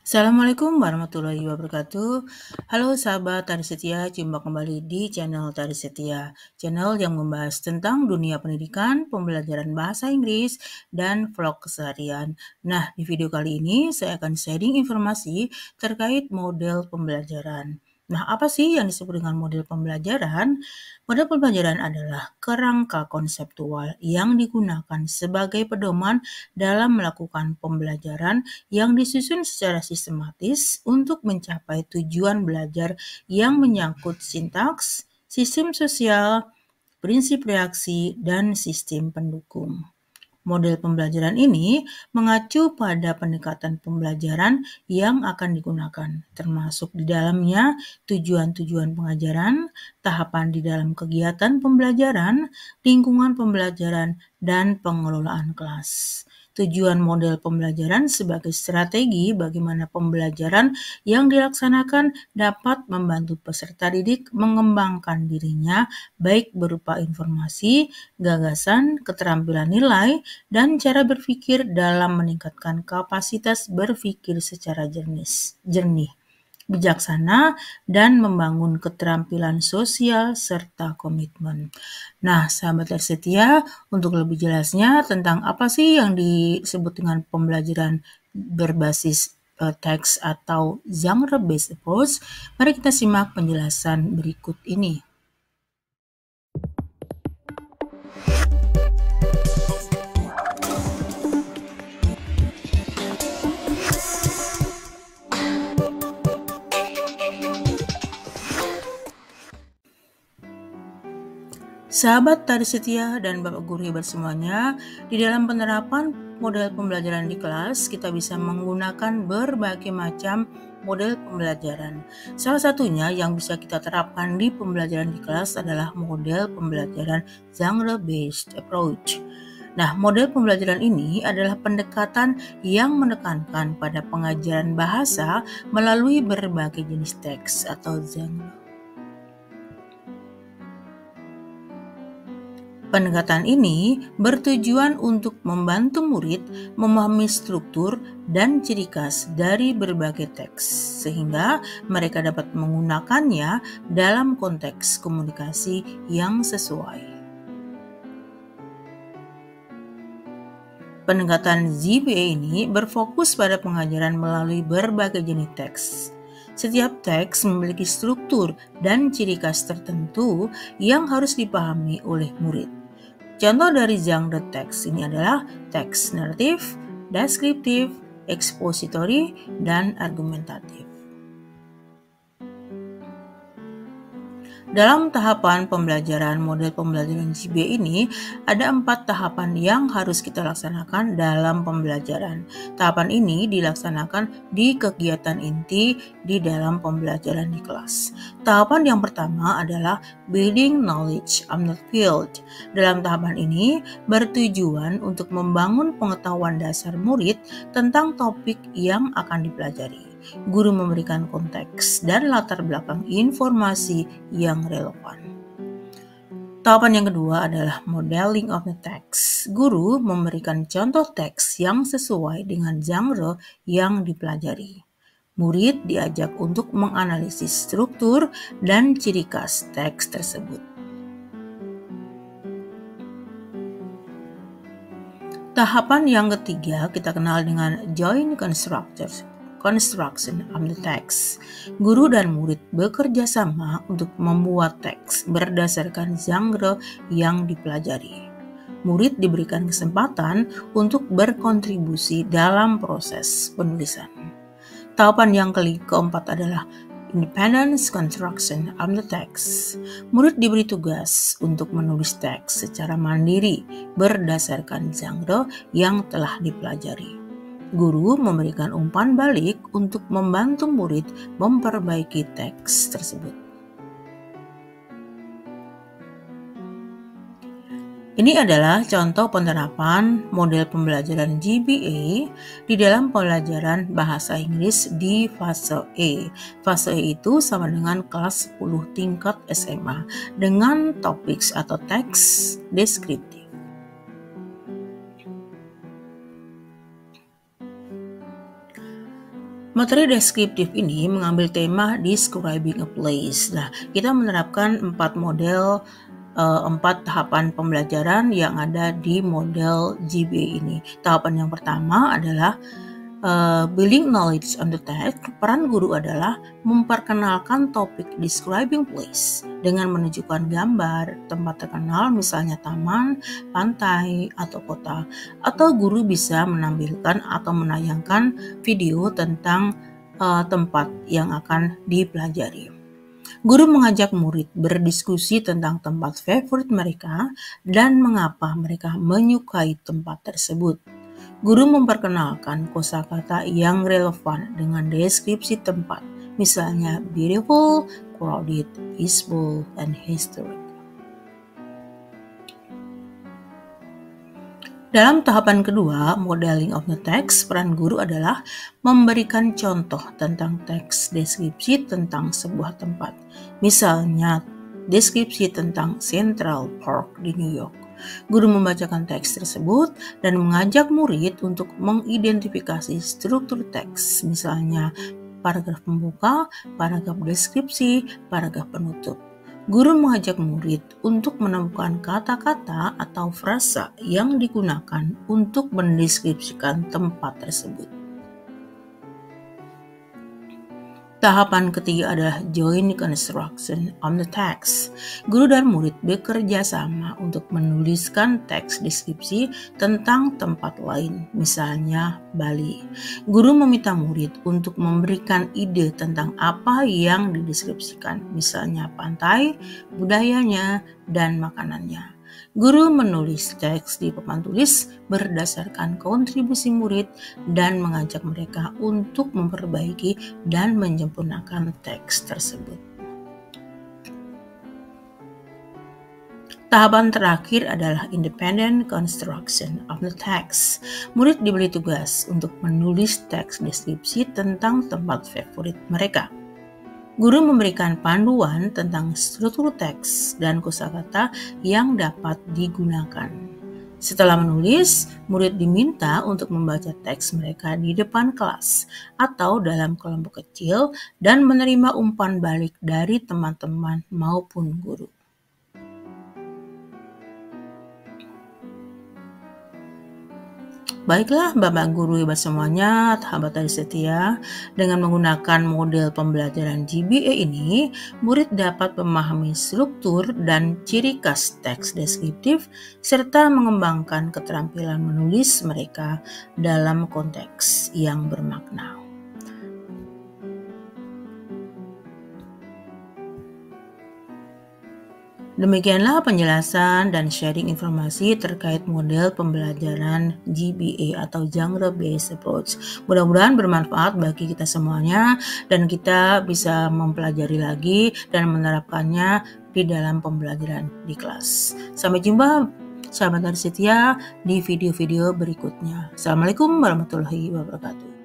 Assalamualaikum warahmatullahi wabarakatuh. Halo sahabat Tari Setia, jumpa kembali di channel Tari Setia, channel yang membahas tentang dunia pendidikan, pembelajaran bahasa Inggris, dan vlog keseharian. Nah, di video kali ini saya akan sharing informasi terkait model pembelajaran. Nah, apa sih yang disebut dengan model pembelajaran? Model pembelajaran adalah kerangka konseptual yang digunakan sebagai pedoman dalam melakukan pembelajaran yang disusun secara sistematis untuk mencapai tujuan belajar yang menyangkut sintaks, sistem sosial, prinsip reaksi, dan sistem pendukung. Model pembelajaran ini mengacu pada pendekatan pembelajaran yang akan digunakan, termasuk di dalamnya tujuan-tujuan pengajaran, tahapan di dalam kegiatan pembelajaran, lingkungan pembelajaran, dan pengelolaan kelas. Tujuan model pembelajaran sebagai strategi bagaimana pembelajaran yang dilaksanakan dapat membantu peserta didik mengembangkan dirinya, baik berupa informasi, gagasan, keterampilan nilai, dan cara berpikir dalam meningkatkan kapasitas berpikir secara jernih, bijaksana, dan membangun keterampilan sosial serta komitmen. Nah, sahabat setia, untuk lebih jelasnya tentang apa sih yang disebut dengan pembelajaran berbasis teks atau genre-based approach, mari kita simak penjelasan berikut ini. Sahabat Tari Setia dan Bapak Guru hebat semuanya, di dalam penerapan model pembelajaran di kelas, kita bisa menggunakan berbagai macam model pembelajaran. Salah satunya yang bisa kita terapkan di pembelajaran di kelas adalah model pembelajaran genre-based approach. Nah, model pembelajaran ini adalah pendekatan yang menekankan pada pengajaran bahasa melalui berbagai jenis teks atau genre. Pendekatan ini bertujuan untuk membantu murid memahami struktur dan ciri khas dari berbagai teks, sehingga mereka dapat menggunakannya dalam konteks komunikasi yang sesuai. Pendekatan ZBA ini berfokus pada pengajaran melalui berbagai jenis teks. Setiap teks memiliki struktur dan ciri khas tertentu yang harus dipahami oleh murid. Contoh dari genre teks ini adalah teks naratif, deskriptif, ekspositori, dan argumentatif. Dalam tahapan pembelajaran model pembelajaran GBA ini, ada 4 tahapan yang harus kita laksanakan dalam pembelajaran. Tahapan ini dilaksanakan di kegiatan inti di dalam pembelajaran di kelas. Tahapan yang pertama adalah building knowledge on the field. Dalam tahapan ini bertujuan untuk membangun pengetahuan dasar murid tentang topik yang akan dipelajari. Guru memberikan konteks dan latar belakang informasi yang relevan. Tahapan yang kedua adalah modeling of the text. Guru memberikan contoh teks yang sesuai dengan genre yang dipelajari. Murid diajak untuk menganalisis struktur dan ciri khas teks tersebut. Tahapan yang ketiga kita kenal dengan joint construction of the text. Guru dan murid bekerja sama untuk membuat teks berdasarkan genre yang dipelajari. Murid diberikan kesempatan untuk berkontribusi dalam proses penulisan. Tahapan yang keempat adalah independence construction of the text. Murid diberi tugas untuk menulis teks secara mandiri berdasarkan genre yang telah dipelajari. Guru memberikan umpan balik untuk membantu murid memperbaiki teks tersebut. Ini adalah contoh penerapan model pembelajaran GBA di dalam pembelajaran bahasa Inggris di fase E. Fase E itu sama dengan kelas 10 tingkat SMA dengan topik atau teks deskriptif. Materi deskriptif ini mengambil tema describing a place. Nah, kita menerapkan 4 tahapan pembelajaran yang ada di model GBA ini. Tahapan yang pertama adalah building knowledge on the text. Peran guru adalah memperkenalkan topik describing place dengan menunjukkan gambar tempat terkenal, misalnya taman, pantai, atau kota. Atau guru bisa menampilkan atau menayangkan video tentang tempat yang akan dipelajari. Guru mengajak murid berdiskusi tentang tempat favorit mereka dan mengapa mereka menyukai tempat tersebut. Guru memperkenalkan kosakata yang relevan dengan deskripsi tempat, misalnya beautiful, crowded, peaceful, and historic. Dalam tahapan kedua, modeling of the text, peran guru adalah memberikan contoh tentang teks deskripsi tentang sebuah tempat. Misalnya, deskripsi tentang Central Park di New York. Guru membacakan teks tersebut dan mengajak murid untuk mengidentifikasi struktur teks, misalnya paragraf pembuka, paragraf deskripsi, paragraf penutup. Guru mengajak murid untuk menemukan kata-kata atau frasa yang digunakan untuk mendeskripsikan tempat tersebut. Tahapan ketiga adalah joint construction on the text. Guru dan murid bekerja sama untuk menuliskan teks deskripsi tentang tempat lain, misalnya Bali. Guru meminta murid untuk memberikan ide tentang apa yang dideskripsikan, misalnya pantai, budayanya, dan makanannya. Guru menulis teks di papan tulis berdasarkan kontribusi murid dan mengajak mereka untuk memperbaiki dan menyempurnakan teks tersebut. Tahapan terakhir adalah independent construction of the text. Murid diberi tugas untuk menulis teks deskripsi tentang tempat favorit mereka. Guru memberikan panduan tentang struktur teks dan kosakata yang dapat digunakan. Setelah menulis, murid diminta untuk membaca teks mereka di depan kelas atau dalam kelompok kecil dan menerima umpan balik dari teman-teman maupun guru. Baiklah Bapak Guru Ibu semuanya, sahabat tadi setia, dengan menggunakan model pembelajaran GBA ini, murid dapat memahami struktur dan ciri khas teks deskriptif serta mengembangkan keterampilan menulis mereka dalam konteks yang bermakna. Demikianlah penjelasan dan sharing informasi terkait model pembelajaran GBA atau Genre Based Approach. Mudah-mudahan bermanfaat bagi kita semuanya dan kita bisa mempelajari lagi dan menerapkannya di dalam pembelajaran di kelas. Sampai jumpa sahabat dari setia di video-video berikutnya. Assalamualaikum warahmatullahi wabarakatuh.